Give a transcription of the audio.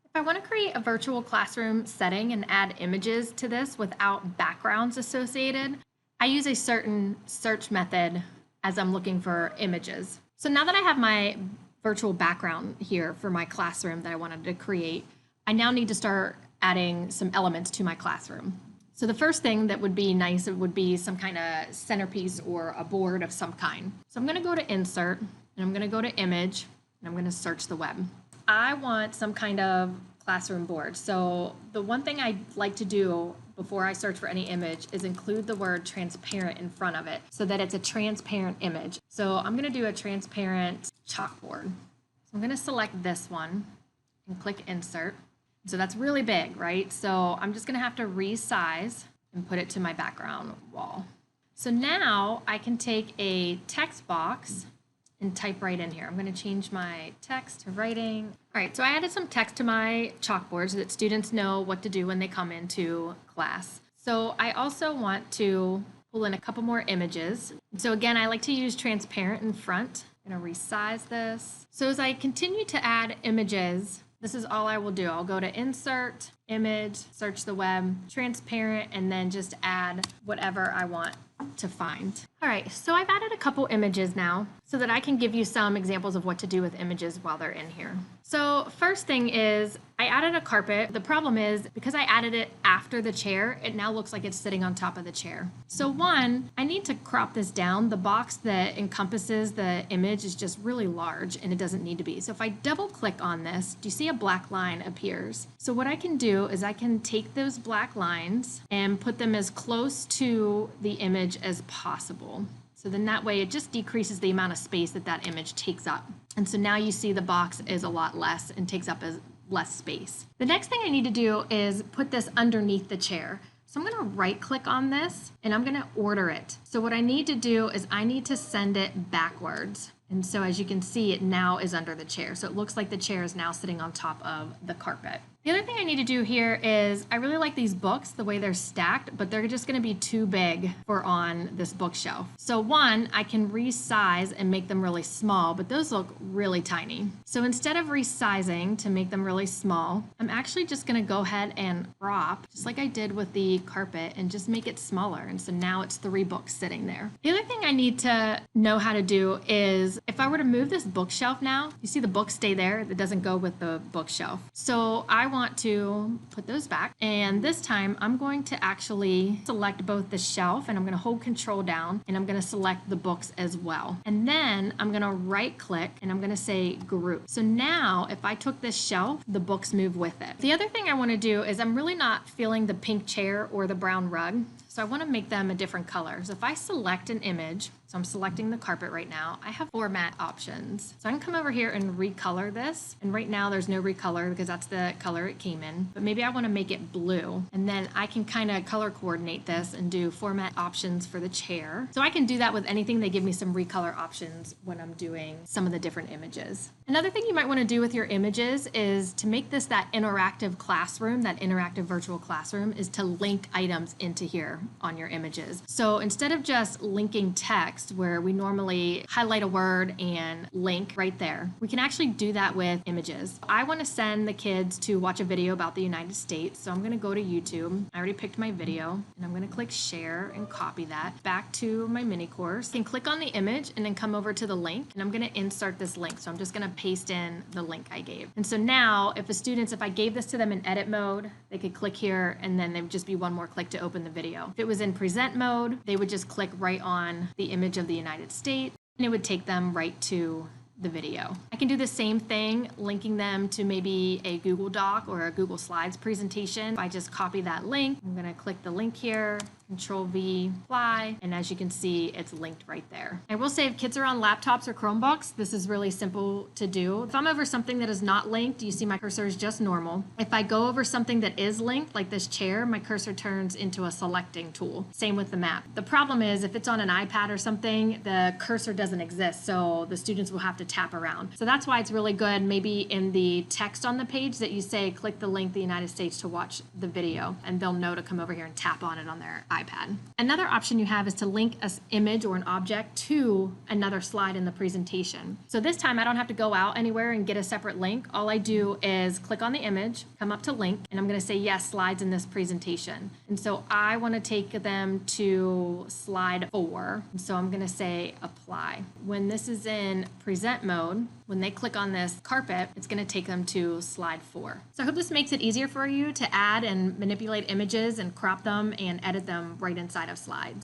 If I want to create a virtual classroom setting and add images to this without backgrounds associated, I use a certain search method as I'm looking for images. So now that I have my virtual background here for my classroom that I wanted to create, I now need to start adding some elements to my classroom. So the first thing that would be nice would be some kind of centerpiece or a board of some kind. So I'm going to go to Insert, and I'm going to go to Image, and I'm going to search the web. I want some kind of classroom board. So the one thing I like to do before I search for any image is include the word transparent in front of it so that it's a transparent image. So I'm going to do a transparent chalkboard. So I'm going to select this one and click Insert. So that's really big, right? So I'm just going to have to resize and put it to my background wall. So now I can take a text box and type right in here. I'm going to change my text to writing. All right, so I added some text to my chalkboard so that students know what to do when they come into class. So I also want to pull in a couple more images. So again, I like to use transparent in front. I'm going to resize this. So as I continue to add images, this is all I will do. I'll go to Insert, Image, search the web, transparent, and then just add whatever I want to find. All right, so I've added a couple images now so that I can give you some examples of what to do with images while they're in here. So first thing is I added a carpet. The problem is because I added it after the chair, it now looks like it's sitting on top of the chair. So one, I need to crop this down. The box that encompasses the image is just really large and it doesn't need to be. So if I double click on this, do you see a black line appears? So what I can do is I can take those black lines and put them as close to the image as possible. So then that way it just decreases the amount of space that that image takes up. And so now you see the box is a lot less and takes up less space. The next thing I need to do is put this underneath the chair. So I'm going to right click on this and I'm going to order it. So what I need to do is I need to send it backwards. And so as you can see, it now is under the chair. So it looks like the chair is now sitting on top of the carpet. The other thing I need to do here is I really like these books, the way they're stacked, but they're just going to be too big for on this bookshelf. So one, I can resize and make them really small, but those look really tiny. So instead of resizing to make them really small, I'm actually just going to go ahead and crop, just like I did with the carpet, and just make it smaller. And so now it's 3 books sitting there. The other thing I need to know how to do is if I were to move this bookshelf now, you see the books stay there. That doesn't go with the bookshelf. So I want to put those back. And this time I'm going to actually select both the shelf and I'm going to hold control down and I'm going to select the books as well. And then I'm going to right click and I'm going to say group. So now if I took this shelf, the books move with it. The other thing I want to do is I'm really not feeling the pink chair or the brown rug. So I want to make them a different color. So if I select an image, so I'm selecting the carpet right now, I have format options. So I can come over here and recolor this. And right now there's no recolor because that's the color it came in. But maybe I want to make it blue. And then I can kind of color coordinate this and do format options for the chair. So I can do that with anything. They give me some recolor options when I'm doing some of the different images. Another thing you might want to do with your images is to make this that interactive classroom, that interactive virtual classroom, is to link items into here on your images. So instead of just linking text where we normally highlight a word and link right there, we can actually do that with images. I want to send the kids to watch a video about the United States. So I'm going to go to YouTube. I already picked my video and I'm going to click share and copy that back to my mini course. I can click on the image and then come over to the link and I'm going to insert this link. So I'm just going to paste in the link I gave. And so now if I gave this to them in edit mode, they could click here and then they would just be one more click to open the video. If it was in present mode, they would just click right on the image of the United States and it would take them right to the video. I can do the same thing, linking them to maybe a Google Doc or a Google Slides presentation. If I just copy that link, I'm going to click the link here, Control V, apply, and as you can see, it's linked right there. I will say if kids are on laptops or Chromebooks, this is really simple to do. If I'm over something that is not linked, you see my cursor is just normal. If I go over something that is linked, like this chair, my cursor turns into a selecting tool. Same with the map. The problem is if it's on an iPad or something, the cursor doesn't exist, so the students will have to tap around. So that's why it's really good maybe in the text on the page that you say click the link the United States to watch the video, and they'll know to come over here and tap on it on their iPad. iPad. Another option you have is to link an image or an object to another slide in the presentation. So this time I don't have to go out anywhere and get a separate link. All I do is click on the image, come up to link, and I'm going to say yes, slides in this presentation. And so I want to take them to slide 4. And so I'm going to say apply. When this is in present mode, when they click on this carpet, it's going to take them to slide 4. So I hope this makes it easier for you to add and manipulate images and crop them and edit them right inside of slides.